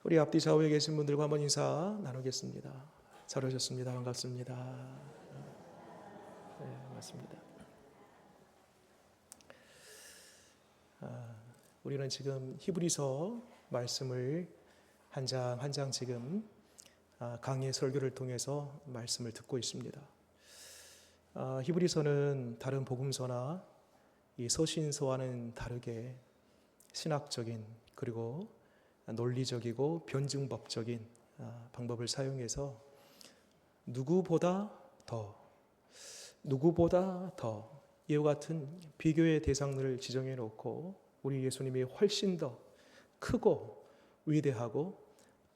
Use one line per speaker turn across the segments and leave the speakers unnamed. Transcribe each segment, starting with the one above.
우리 앞뒤 좌우에 계신 분들과 한번 인사 나누겠습니다. 잘 오셨습니다. 반갑습니다. 네, 반갑습니다. 우리는 지금 히브리서 말씀을 한 장 한 장 지금 강의 설교를 통해서 말씀을 듣고 있습니다. 히브리서는 다른 복음서나 이 서신서와는 다르게 신학적인 그리고 논리적이고 변증법적인 방법을 사용해서 누구보다 더 이와 같은 비교의 대상들을 지정해 놓고 우리 예수님이 훨씬 더 크고 위대하고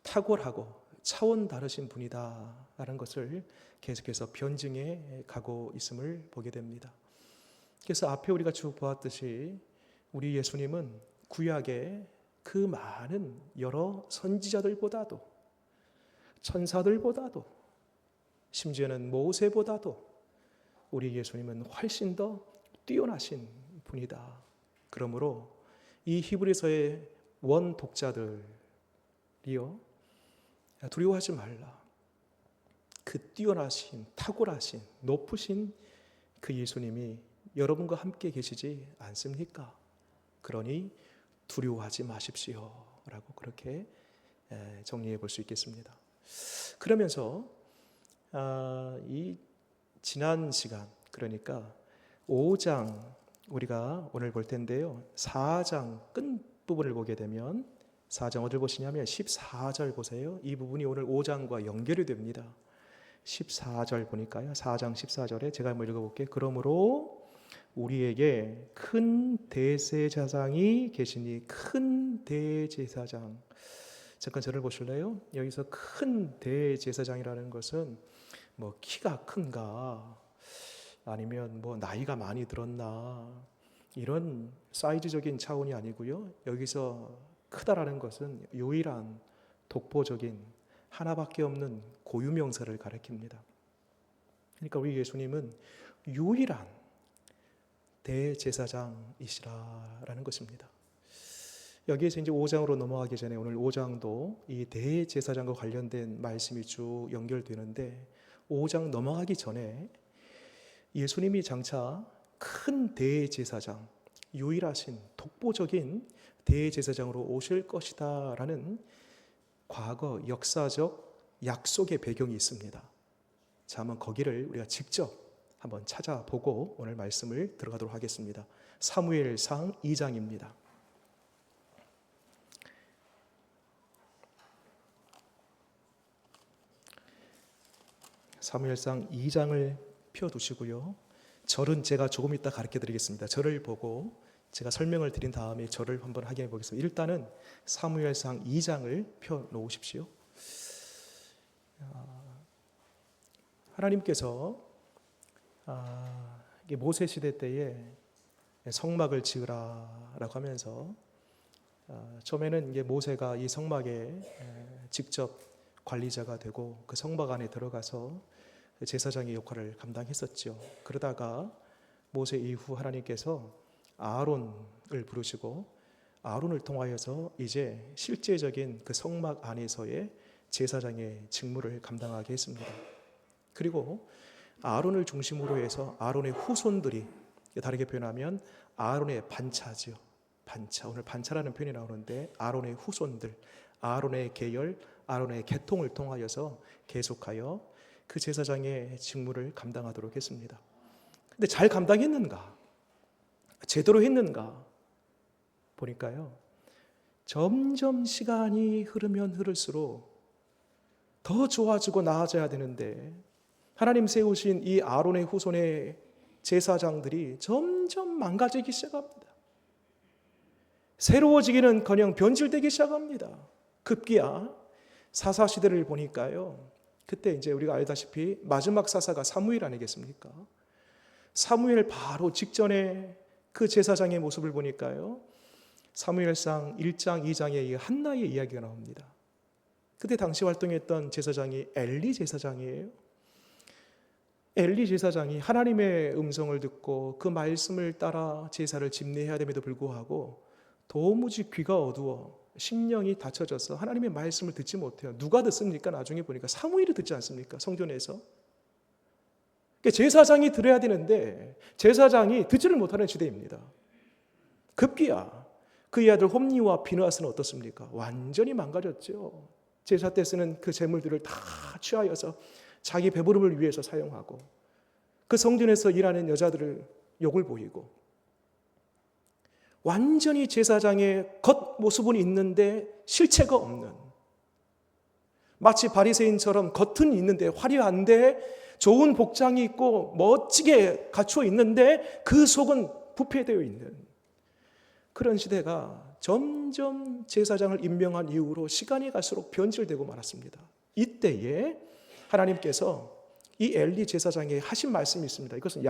탁월하고 차원 다르신 분이다라는 것을 계속해서 변증해 가고 있음을 보게 됩니다. 그래서 앞에 우리가 쭉 보았듯이 우리 예수님은 구약의 그 많은 여러 선지자들보다도 천사들보다도 심지어는 모세보다도 우리 예수님은 훨씬 더 뛰어나신 분이다. 그러므로 이 히브리서의 원 독자들이요, 두려워하지 말라. 그 뛰어나신 탁월하신 높으신 그 예수님이 여러분과 함께 계시지 않습니까? 그러니 두려워하지 마십시오 라고 그렇게 정리해 볼 수 있겠습니다. 그러면서 이 지난 시간, 그러니까 5장 우리가 오늘 볼 텐데요, 4장 끝부분을 보게 되면 4장 어딜 보시냐면 14절 보세요. 이 부분이 오늘 5장과 연결이 됩니다. 14절 보니까요, 4장 14절에 제가 한번 읽어볼게요. 그러므로 우리에게 큰 대제사장이 계시니, 큰 대제사장, 잠깐 저를 보실래요? 여기서 큰 대제사장이라는 것은 뭐 키가 큰가 아니면 뭐 나이가 많이 들었나 이런 사이즈적인 차원이 아니고요, 여기서 크다라는 것은 유일한 독보적인 하나밖에 없는 고유명사를 가리킵니다. 그러니까 우리 예수님은 유일한 대제사장이시라라는 것입니다. 여기에서 이제 5장으로 넘어가기 전에 오늘 5장도 이 대제사장과 관련된 말씀이 쭉 연결되는데, 5장 넘어가기 전에 예수님이 장차 큰 대제사장, 유일하신 독보적인 대제사장으로 오실 것이다 라는 과거 역사적 약속의 배경이 있습니다. 자, 한번 거기를 우리가 직접 한번 찾아보고 오늘 말씀을 들어가도록 하겠습니다. 사무엘상 2장입니다. 사무엘상 2장을 펴두시고요. 절은 제가 조금 이따 가르쳐 드리겠습니다. 절을 보고 제가 설명을 드린 다음에 절을 한번 확인해 보겠습니다. 일단은 사무엘상 2장을 펴 놓으십시오. 하나님께서 모세 시대 때에 성막을 지으라라고 하면서 처음에는 이제 모세가 이 성막에 직접 관리자가 되고 그 성막 안에 들어가서 제사장의 역할을 감당했었죠. 그러다가 모세 이후 하나님께서 아론을 부르시고 아론을 통하여서 이제 실제적인 그 성막 안에서의 제사장의 직무를 감당하게 했습니다. 그리고 아론을 중심으로 해서 아론의 후손들이, 다르게 표현하면 아론의 반차죠. 반차, 오늘 반차라는 표현이 나오는데 아론의 후손들, 아론의 계열, 아론의 계통을 통하여서 계속하여 그 제사장의 직무를 감당하도록 했습니다. 근데 잘 감당했는가? 제대로 했는가? 보니까요, 점점 시간이 흐르면 흐를수록 더 좋아지고 나아져야 되는데 하나님 세우신 이 아론의 후손의 제사장들이 점점 망가지기 시작합니다. 새로워지기는커녕 변질되기 시작합니다. 급기야 사사시대를 보니까요, 그때 이제 우리가 알다시피 마지막 사사가 사무엘 아니겠습니까? 사무엘 바로 직전에 그 제사장의 모습을 보니까요, 사무엘상 1장 2장에 한나의 이야기가 나옵니다. 그때 당시 활동했던 제사장이 엘리 제사장이에요. 엘리 제사장이 하나님의 음성을 듣고 그 말씀을 따라 제사를 집례해야 됨에도 불구하고 도무지 귀가 어두워 심령이 닫혀져서 하나님의 말씀을 듣지 못해요. 누가 듣습니까? 나중에 보니까 사무엘이 듣지 않습니까? 성전에서. 그러니까 제사장이 들어야 되는데 제사장이 듣지를 못하는 시대입니다. 급기야 그의 아들 홈니와 비느하스는 어떻습니까? 완전히 망가졌죠. 제사 때 쓰는 그 재물들을 다 취하여서 자기 배부름을 위해서 사용하고 그 성전에서 일하는 여자들을 욕을 보이고 완전히 제사장의 겉모습은 있는데 실체가 없는, 마치 바리새인처럼 겉은 있는데 화려한데 좋은 복장이 있고 멋지게 갖추어 있는데 그 속은 부패되어 있는 그런 시대가 점점 제사장을 임명한 이후로 시간이 갈수록 변질되고 말았습니다. 이때에 하나님께서 이 엘리 제사장에 하신 말씀이 있습니다. 이것은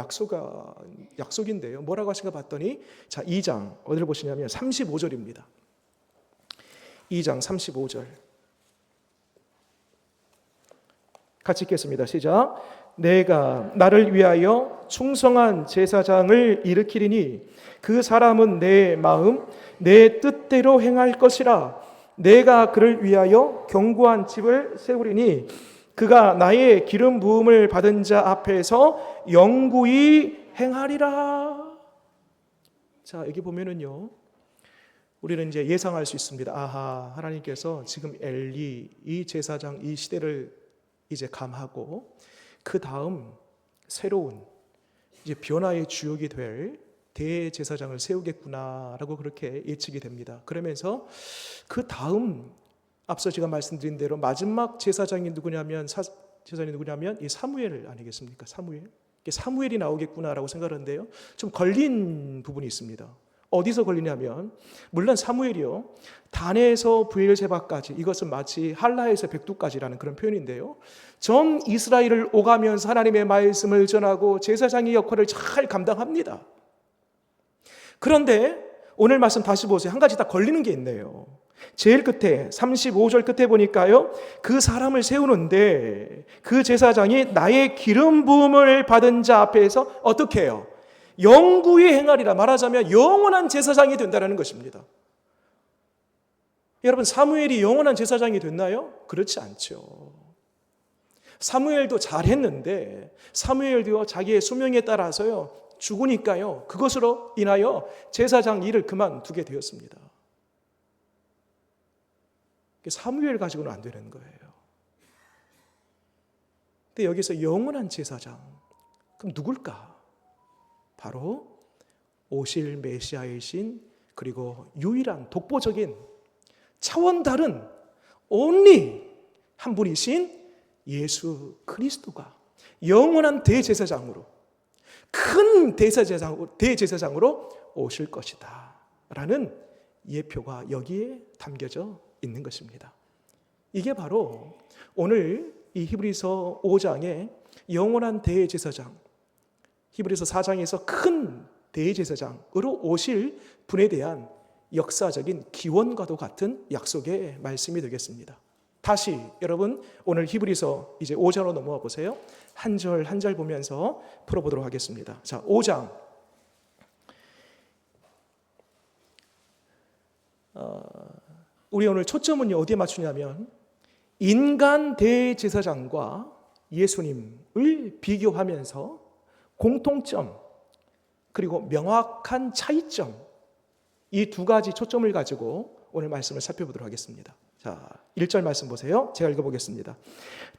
약속인데요. 뭐라고 하신가 봤더니, 자, 2장 어디를 보시냐면 35절입니다. 2장 35절 같이 읽겠습니다. 시작. 내가 나를 위하여 충성한 제사장을 일으키리니 그 사람은 내 마음 내 뜻대로 행할 것이라. 내가 그를 위하여 견고한 집을 세우리니 그가 나의 기름 부음을 받은 자 앞에서 영구히 행하리라. 자, 여기 보면은요, 우리는 이제 예상할 수 있습니다. 아하, 하나님께서 지금 엘리 이 제사장 이 시대를 이제 감하고 그 다음 새로운 이제 변화의 주역이 될 대제사장을 세우겠구나라고 그렇게 예측이 됩니다. 그러면서 그 다음 앞서 제가 말씀드린 대로 마지막 제사장이 누구냐면 이 사무엘 아니겠습니까? 사무엘이 나오겠구나라고 생각하는데요. 좀 걸린 부분이 있습니다. 어디서 걸리냐면, 물론 사무엘이요, 단에서 브엘세바까지, 이것은 마치 할라에서 백두까지라는 그런 표현인데요, 전 이스라엘을 오가면서 하나님의 말씀을 전하고 제사장의 역할을 잘 감당합니다. 그런데 오늘 말씀 다시 보세요. 한 가지 다 걸리는 게 있네요. 제일 끝에 35절 끝에 보니까요, 그 사람을 세우는데 그 제사장이 나의 기름 부음을 받은 자 앞에서 어떻게 해요? 영구히 행하리라. 말하자면 영원한 제사장이 된다는 것입니다. 여러분, 사무엘이 영원한 제사장이 됐나요? 그렇지 않죠. 사무엘도 잘했는데 사무엘도 자기의 수명에 따라서요 죽으니까요, 그것으로 인하여 제사장 일을 그만두게 되었습니다. 사무엘 가지고는 안 되는 거예요. 근데 여기서 영원한 제사장, 그럼 누굴까? 바로 오실 메시아이신, 그리고 유일한 독보적인 차원 다른 only 한 분이신 예수 그리스도가 영원한 대제사장으로, 큰 대제사장으로 오실 것이다 라는 예표가 여기에 담겨져 있는 것입니다. 이게 바로 오늘 이 히브리서 5장의 영원한 대제사장, 히브리서 4장에서 큰 대제사장으로 오실 분에 대한 역사적인 기원과도 같은 약속의 말씀이 되겠습니다. 다시 여러분, 오늘 히브리서 이제 5장으로 넘어와 보세요. 한 절 한 절 보면서 풀어보도록 하겠습니다. 자, 5장 우리 오늘 초점은 어디에 맞추냐면, 인간 대제사장과 예수님을 비교하면서 공통점 그리고 명확한 차이점, 이 두 가지 초점을 가지고 오늘 말씀을 살펴보도록 하겠습니다. 자, 1절 말씀 보세요. 제가 읽어보겠습니다.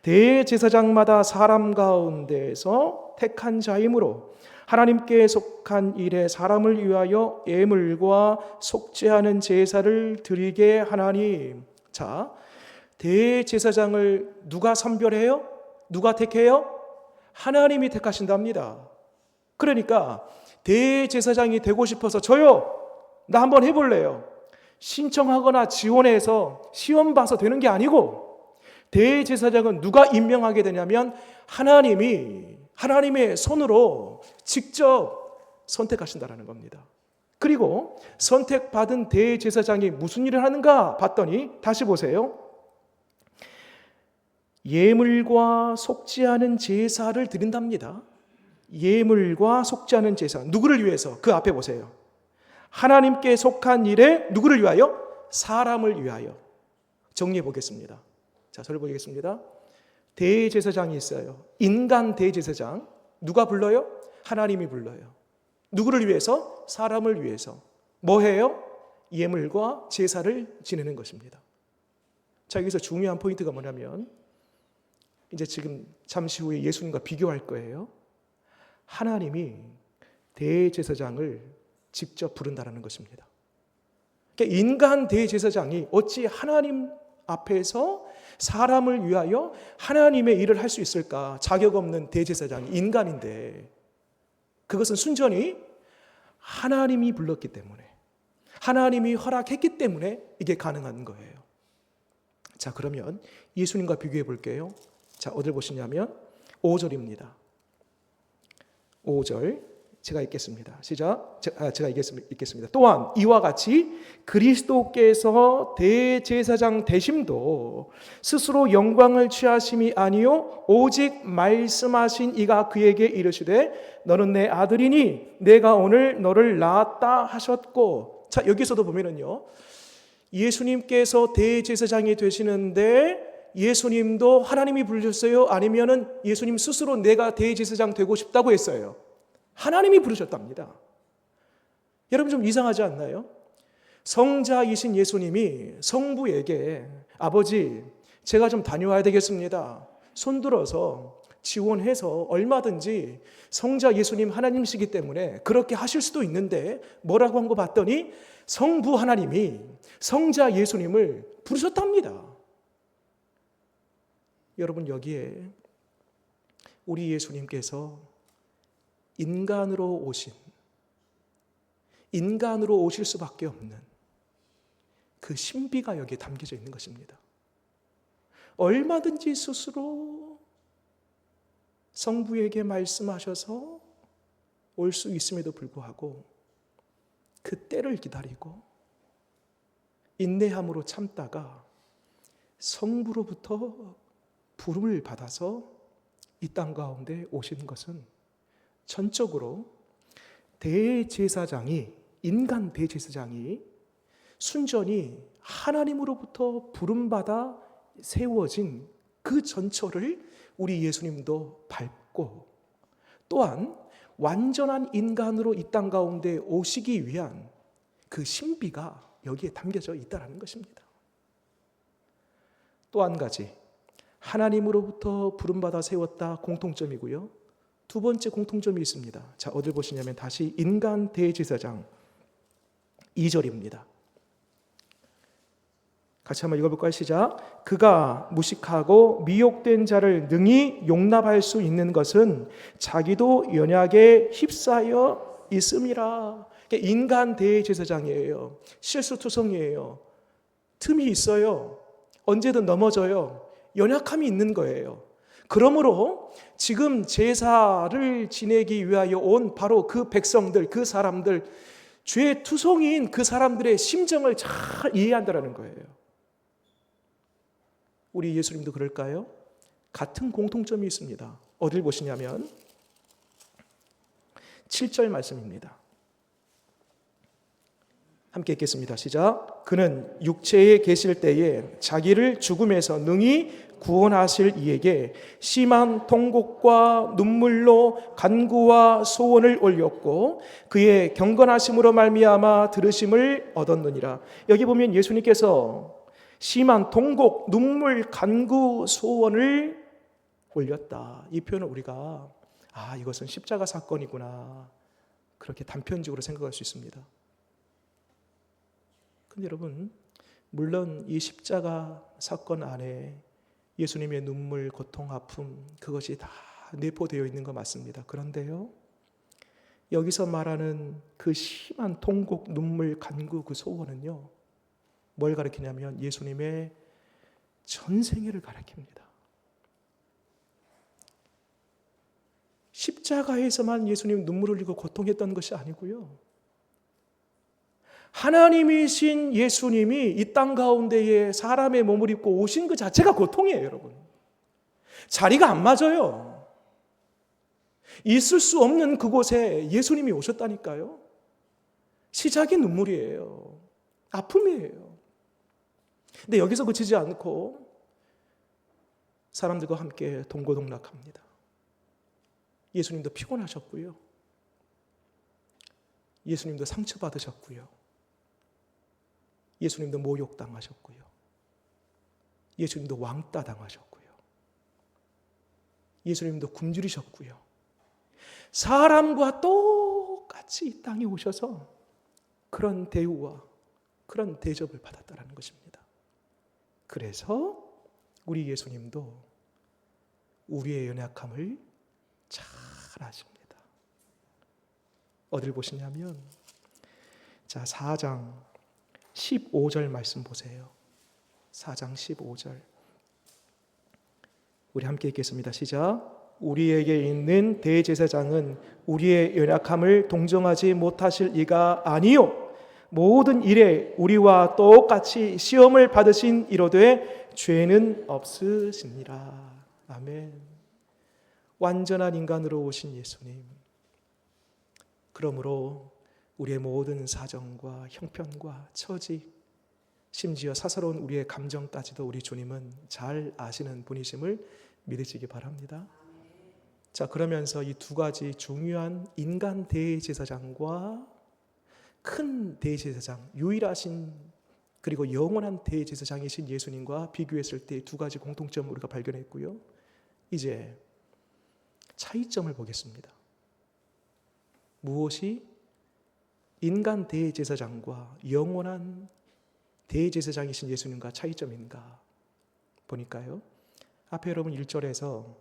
대제사장마다 사람 가운데서 택한 자이므로 하나님께 속한 일에 사람을 위하여 예물과 속죄하는 제사를 드리게 하나니. 자, 대제사장을 누가 선별해요? 누가 택해요? 하나님이 택하신답니다. 그러니까 대제사장이 되고 싶어서 저요, 나 한번 해볼래요, 신청하거나 지원해서 시험 봐서 되는 게 아니고, 대제사장은 누가 임명하게 되냐면 하나님의 손으로 직접 선택하신다라는 겁니다. 그리고 선택받은 대제사장이 무슨 일을 하는가 봤더니, 다시 보세요. 예물과 속죄하는 제사를 드린답니다. 예물과 속죄하는 제사, 누구를 위해서? 그 앞에 보세요. 하나님께 속한 일에 누구를 위하여? 사람을 위하여. 정리해 보겠습니다. 자, 저를 보겠습니다. 대제사장이 있어요. 인간 대제사장. 누가 불러요? 하나님이 불러요. 누구를 위해서? 사람을 위해서. 뭐 해요? 예물과 제사를 지내는 것입니다. 자, 여기서 중요한 포인트가 뭐냐면 이제 지금 잠시 후에 예수님과 비교할 거예요. 하나님이 대제사장을 직접 부른다는 것입니다. 그러니까 인간 대제사장이 어찌 하나님 앞에서 사람을 위하여 하나님의 일을 할 수 있을까? 자격 없는 대제사장이 인간인데, 그것은 순전히 하나님이 불렀기 때문에, 하나님이 허락했기 때문에 이게 가능한 거예요. 자, 그러면 예수님과 비교해 볼게요. 자, 어딜 보시냐면 5절입니다. 5절 제가 읽겠습니다. 시작. 제가 읽겠습니다. 또한 이와 같이 그리스도께서 대제사장 되심도 스스로 영광을 취하심이 아니요 오직 말씀하신 이가 그에게 이르시되 너는 내 아들이니 내가 오늘 너를 낳았다 하셨고. 자, 여기서도 보면은요, 예수님께서 대제사장이 되시는데 예수님도 하나님이 부르셨어요? 아니면은 예수님 스스로 내가 대제사장 되고 싶다고 했어요? 하나님이 부르셨답니다. 여러분 좀 이상하지 않나요? 성자이신 예수님이 성부에게 아버지, 제가 좀 다녀와야 되겠습니다. 손들어서 지원해서 얼마든지 성자 예수님 하나님이시기 때문에 그렇게 하실 수도 있는데 뭐라고 한 거 봤더니 성부 하나님이 성자 예수님을 부르셨답니다. 여러분, 여기에 우리 예수님께서 인간으로 오실 수밖에 없는 그 신비가 여기에 담겨져 있는 것입니다. 얼마든지 스스로 성부에게 말씀하셔서 올 수 있음에도 불구하고 그 때를 기다리고 인내함으로 참다가 성부로부터 부름을 받아서 이 땅 가운데 오신 것은 전적으로 인간 대제사장이 순전히 하나님으로부터 부름받아 세워진 그 전철을 우리 예수님도 밟고, 또한 완전한 인간으로 이 땅 가운데 오시기 위한 그 신비가 여기에 담겨져 있다는 것입니다. 또 한 가지, 하나님으로부터 부름받아 세웠다 공통점이고요. 두 번째 공통점이 있습니다. 자, 어딜 보시냐면 다시 인간 대제사장 2절입니다. 같이 한번 읽어볼까요? 시작. 그가 무식하고 미혹된 자를 능히 용납할 수 있는 것은 자기도 연약에 휩싸여 있음이라. 인간 대제사장이에요. 실수투성이에요. 틈이 있어요. 언제든 넘어져요. 연약함이 있는 거예요. 그러므로 지금 제사를 지내기 위하여 온 바로 그 백성들, 그 사람들, 죄 투성이인 그 사람들의 심정을 잘 이해한다는 거예요. 우리 예수님도 그럴까요? 같은 공통점이 있습니다. 어딜 보시냐면 7절 말씀입니다. 함께 읽겠습니다. 시작. 그는 육체에 계실 때에 자기를 죽음에서 능히 구원하실 이에게 심한 통곡과 눈물로 간구와 소원을 올렸고 그의 경건하심으로 말미암아 들으심을 얻었느니라. 여기 보면 예수님께서 심한 통곡, 눈물, 간구, 소원을 올렸다. 이 표현을 우리가 이것은 십자가 사건이구나, 그렇게 단편적으로 생각할 수 있습니다. 근데 여러분, 물론 이 십자가 사건 안에 예수님의 눈물, 고통, 아픔, 그것이 다 내포되어 있는 거 맞습니다. 그런데요, 여기서 말하는 그 심한 통곡, 눈물, 간구, 그 소원은요, 뭘 가리키냐면 예수님의 전생애를 가리킵니다. 십자가에서만 예수님 눈물 흘리고 고통했던 것이 아니고요, 하나님이신 예수님이 이 땅 가운데에 사람의 몸을 입고 오신 그 자체가 고통이에요, 여러분. 자리가 안 맞아요. 있을 수 없는 그곳에 예수님이 오셨다니까요. 시작이 눈물이에요. 아픔이에요. 근데 여기서 그치지 않고 사람들과 함께 동고동락합니다. 예수님도 피곤하셨고요. 예수님도 상처받으셨고요. 예수님도 모욕당하셨고요. 예수님도 왕따 당하셨고요. 예수님도 굶주리셨고요. 사람과 똑같이 이 땅에 오셔서 그런 대우와 그런 대접을 받았다는 것입니다. 그래서 우리 예수님도 우리의 연약함을 잘 아십니다. 어딜 보시냐면 자 4장 15절 말씀 보세요. 4장 15절 우리 함께 읽겠습니다. 시작. 우리에게 있는 대제사장은 우리의 연약함을 동정하지 못하실 이가 아니요 모든 일에 우리와 똑같이 시험을 받으신 이로되 죄는 없으시니라. 아멘. 완전한 인간으로 오신 예수님, 그러므로 우리의 모든 사정과 형편과 처지, 심지어 사사로운 우리의 감정까지도 우리 주님은 잘 아시는 분이심을 믿으시기 바랍니다. 자, 그러면서 이 두 가지 중요한 인간 대제사장과 큰 대제사장, 유일하신 그리고 영원한 대제사장이신 예수님과 비교했을 때 두 가지 공통점을 우리가 발견했고요. 이제 차이점을 보겠습니다. 무엇이 인간 대제사장과 영원한 대제사장이신 예수님과 차이점인가 보니까요. 앞에 여러분 1절에서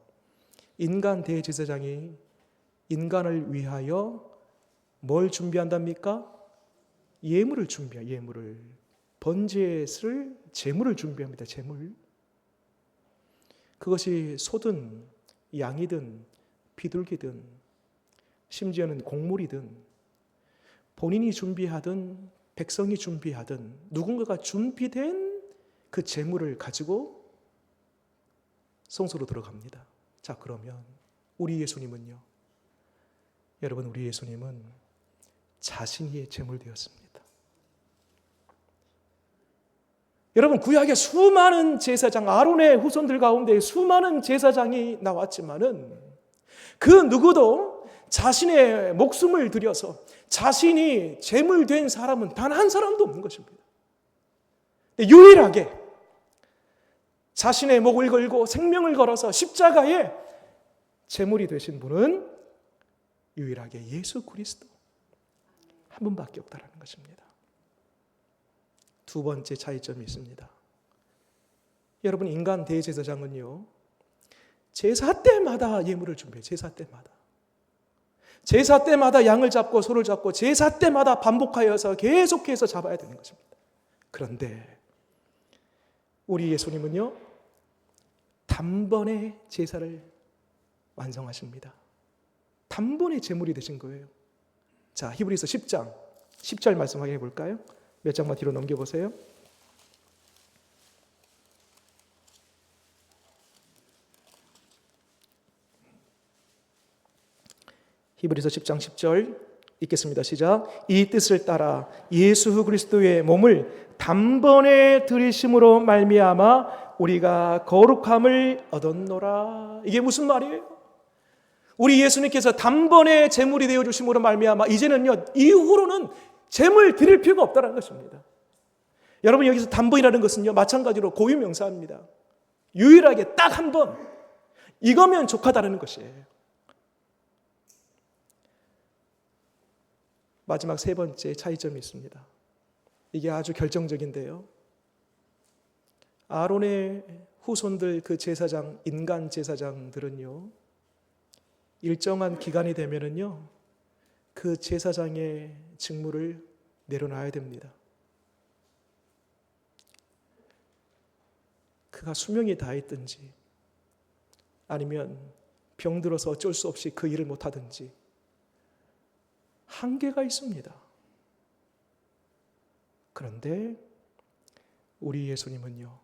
인간 대제사장이 인간을 위하여 뭘 준비한답니까? 예물을 준비해요. 예물을. 번제를 제물을 준비합니다. 제물. 그것이 소든 양이든 비둘기든 심지어는 곡물이든 본인이 준비하든 백성이 준비하든 누군가가 준비된 그 제물을 가지고 성소로 들어갑니다. 자, 그러면 우리 예수님은요. 여러분, 우리 예수님은 자신이 제물되었습니다. 여러분, 구약의 수많은 제사장, 아론의 후손들 가운데 수많은 제사장이 나왔지만은 그 누구도 자신의 목숨을 들여서 자신이 제물된 사람은 단 한 사람도 없는 것입니다. 유일하게 자신의 목을 걸고 생명을 걸어서 십자가에 제물이 되신 분은 유일하게 예수 그리스도 한 분밖에 없다는 것입니다. 두 번째 차이점이 있습니다. 여러분, 인간 대제사장은요, 제사 때마다 예물을 준비해요. 제사 때마다 양을 잡고 소를 잡고 제사 때마다 반복하여서 계속해서 잡아야 되는 것입니다. 그런데 우리 예수님은요, 단번에 제사를 완성하십니다. 단번에 제물이 되신 거예요. 자, 히브리서 10장 10절 말씀 확인해 볼까요? 몇 장만 뒤로 넘겨보세요. 히브리서 10장 10절 읽겠습니다. 시작. 이 뜻을 따라 예수 그리스도의 몸을 단번에 들이심으로 말미암아 우리가 거룩함을 얻었노라. 이게 무슨 말이에요? 우리 예수님께서 단번에 제물이 되어 주심으로 말미암아 이제는요, 이후로는 제물 드릴 필요가 없다는 것입니다. 여러분, 여기서 단번이라는 것은요, 마찬가지로 고유명사입니다. 유일하게 딱 한 번, 이거면 족하다는 것이에요. 마지막 세 번째 차이점이 있습니다. 이게 아주 결정적인데요. 아론의 후손들 그 제사장, 인간 제사장들은요, 일정한 기간이 되면은요, 그 제사장의 직무를 내려놔야 됩니다. 그가 수명이 다했든지 아니면 병들어서 어쩔 수 없이 그 일을 못하든지 한계가 있습니다. 그런데 우리 예수님은요,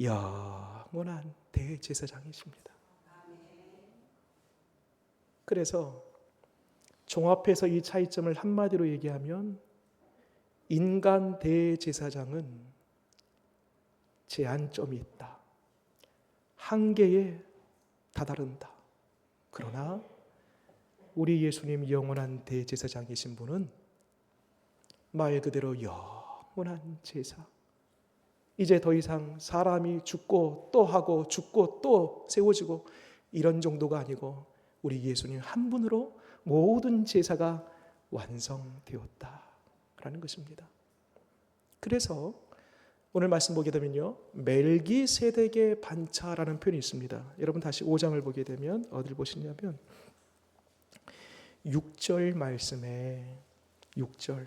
영원한 대제사장이십니다. 그래서 종합해서 이 차이점을 한마디로 얘기하면 인간 대제사장은 제한점이 있다. 한계에 다다른다. 그러나 우리 예수님 영원한 대제사장이신 분은 말 그대로 영원한 제사. 이제 더 이상 사람이 죽고 또 하고 죽고 또 세워지고 이런 정도가 아니고 우리 예수님 한 분으로 모든 제사가 완성되었다라는 것입니다. 그래서 오늘 말씀 보게 되면요, 멜기세덱의 반차라는 표현이 있습니다. 여러분 다시 5장을 보게 되면 어디를 보시냐면 6절 말씀에 6절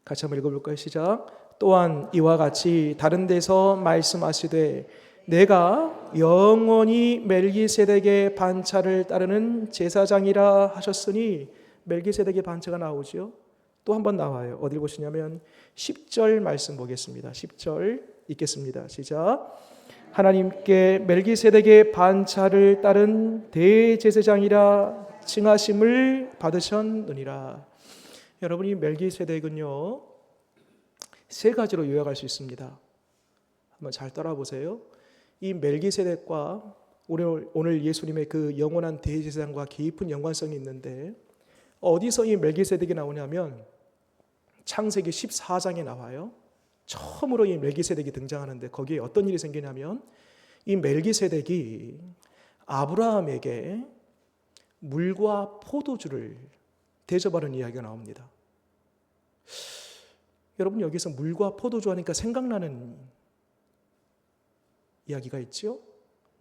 같이 한번 읽어볼까요? 시작. 또한 이와 같이 다른 데서 말씀하시되 내가 영원히 멜기세덱의 반차를 따르는 제사장이라 하셨으니, 멜기세덱의 반차가 나오죠. 또 한 번 나와요. 어딜 보시냐면 10절 말씀 보겠습니다. 10절 읽겠습니다. 시작. 하나님께 멜기세덱의 반차를 따른 대제사장이라 칭하심을 받으셨느니라. 여러분, 이 멜기세덱은요 세 가지로 요약할 수 있습니다. 한번 잘 따라보세요. 이 멜기세덱과 오늘 예수님의 그 영원한 대제사장과 깊은 연관성이 있는데, 어디서 이 멜기세덱이 나오냐면 창세기 14장에 나와요. 처음으로 이 멜기세덱이 등장하는데 거기에 어떤 일이 생기냐면 이 멜기세덱이 아브라함에게 물과 포도주를 대접하는 이야기가 나옵니다. 여러분, 여기서 물과 포도주 하니까 생각나는 이야기가 있죠?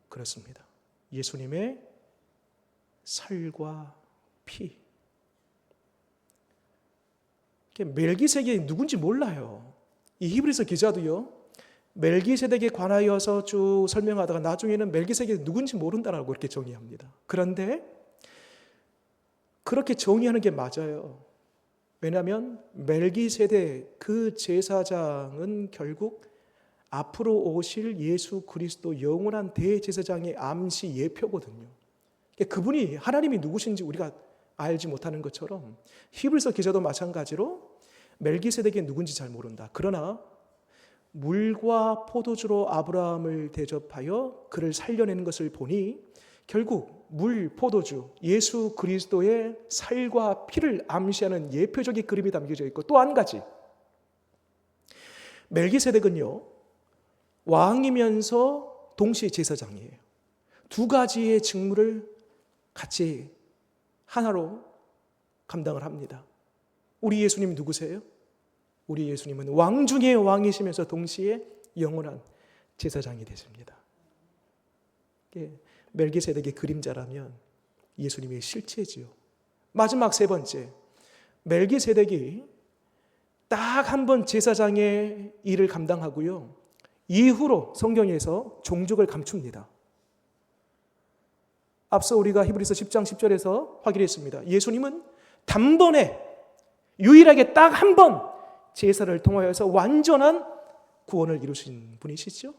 그렇습니다. 예수님의 살과 피. 멜기세덱이 누군지 몰라요. 이 히브리서 기자도요, 멜기세덱에 관하여서 쭉 설명하다가 나중에는 멜기세덱이 누군지 모른다라고 이렇게 정의합니다. 그런데 그렇게 정의하는 게 맞아요. 왜냐하면 멜기세덱 그 제사장은 결국 앞으로 오실 예수 그리스도 영원한 대제사장의 암시 예표거든요. 그분이 하나님이 누구신지 우리가 알지 못하는 것처럼 히브리서 기자도 마찬가지로 멜기세덱이 누군지 잘 모른다. 그러나 물과 포도주로 아브라함을 대접하여 그를 살려내는 것을 보니 결국 물, 포도주, 예수 그리스도의 살과 피를 암시하는 예표적인 그림이 담겨져 있고, 또 한 가지, 멜기세덱은요 왕이면서 동시에 제사장이에요. 두 가지의 직무를 같이 하나로 감당을 합니다. 우리 예수님 누구세요? 우리 예수님은 왕 중의 왕이시면서 동시에 영원한 제사장이 되십니다. 멜기세덱의 그림자라면 예수님의 실체지요. 마지막 세 번째, 멜기세덱이 딱 한 번 제사장의 일을 감당하고요, 이후로 성경에서 종족을 감춥니다. 앞서 우리가 히브리서 10장 10절에서 확인했습니다. 예수님은 단번에 유일하게 딱 한 번 제사를 통하여서 완전한 구원을 이루신 분이시죠.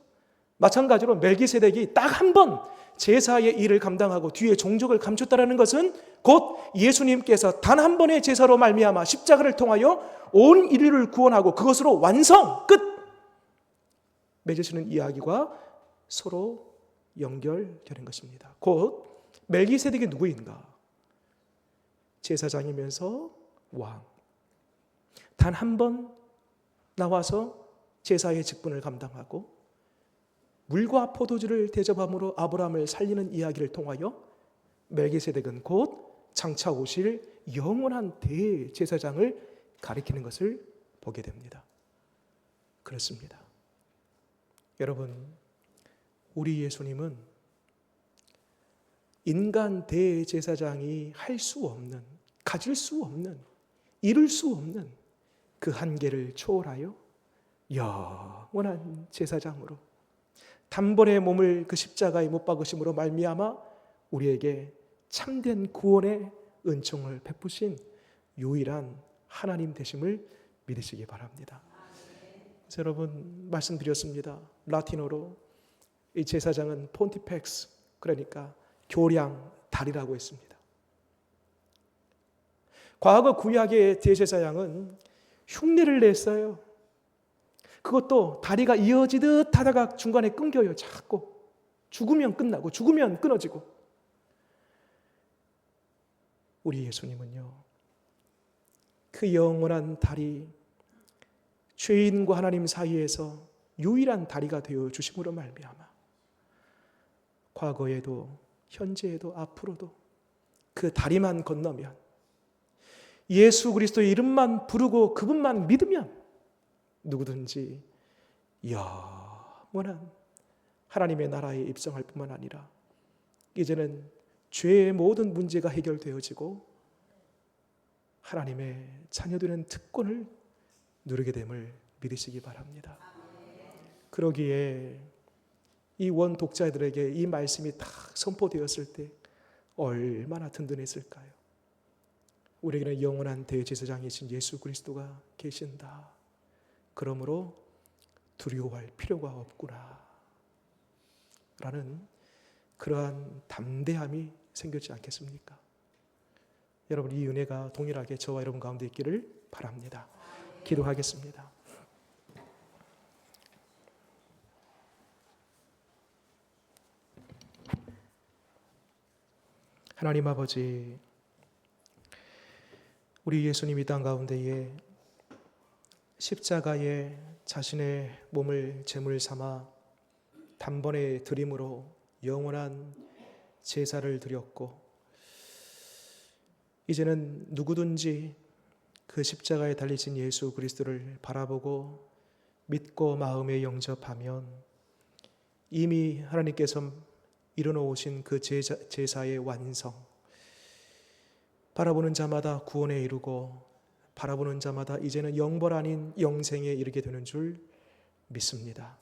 마찬가지로 멜기세덱이 딱 한 번 제사의 일을 감당하고 뒤에 종족을 감췄다는 것은 곧 예수님께서 단 한 번의 제사로 말미암아 십자가를 통하여 온 인류를 구원하고 그것으로 완성, 끝 맺으시는 이야기가 서로 연결되는 것입니다. 곧 멜기세덱이 누구인가? 제사장이면서 왕. 단 한 번 나와서 제사의 직분을 감당하고 물과 포도주를 대접함으로 아브라함을 살리는 이야기를 통하여 멜기세덱은 곧 장차 오실 영원한 대제사장을 가리키는 것을 보게 됩니다. 그렇습니다. 여러분, 우리 예수님은 인간 대제사장이 할 수 없는, 가질 수 없는, 이룰 수 없는 그 한계를 초월하여 영원한 제사장으로 단번에 몸을 그 십자가에 못 박으심으로 말미암아 우리에게 참된 구원의 은총을 베푸신 유일한 하나님 되심을 믿으시기 바랍니다. 그래서 여러분, 말씀드렸습니다. 라틴어로 이 제사장은 폰티펙스, 그러니까 교량 달이라고 했습니다. 과거 구약의 대제사장은 흉내를 냈어요. 그것도 다리가 이어지듯 하다가 중간에 끊겨요. 자꾸 죽으면 끝나고 죽으면 끊어지고. 우리 예수님은요, 그 영원한 다리, 죄인과 하나님 사이에서 유일한 다리가 되어 주심으로 말미암아 과거에도 현재에도 앞으로도 그 다리만 건너면, 예수 그리스도의 이름만 부르고 그분만 믿으면 누구든지 영원한 하나님의 나라에 입성할 뿐만 아니라 이제는 죄의 모든 문제가 해결되어지고 하나님의 자녀되는 특권을 누리게 됨을 믿으시기 바랍니다. 그러기에 이 원 독자들에게 이 말씀이 딱 선포되었을 때 얼마나 든든했을까요? 우리에게는 영원한 대제사장이신 예수 그리스도가 계신다. 그러므로 두려워할 필요가 없구나 라는 그러한 담대함이 생겼지 않겠습니까? 여러분, 이 은혜가 동일하게 저와 여러분 가운데 있기를 바랍니다. 기도하겠습니다. 하나님 아버지, 우리 예수님 이 땅 가운데에 십자가에 자신의 몸을 제물 삼아 단번에 드림으로 영원한 제사를 드렸고, 이제는 누구든지 그 십자가에 달리신 예수 그리스도를 바라보고 믿고 마음에 영접하면 이미 하나님께서 이뤄놓으신 그 제사의 완성, 바라보는 자마다 구원에 이르고 바라보는 자마다 이제는 영벌 아닌 영생에 이르게 되는 줄 믿습니다.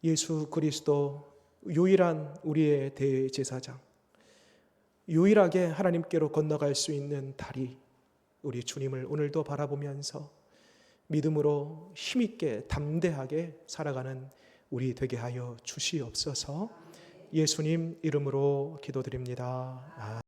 예수 그리스도 유일한 우리의 대제사장, 유일하게 하나님께로 건너갈 수 있는 다리, 우리 주님을 오늘도 바라보면서 믿음으로 힘있게 담대하게 살아가는 우리 되게 하여 주시옵소서. 예수님 이름으로 기도드립니다.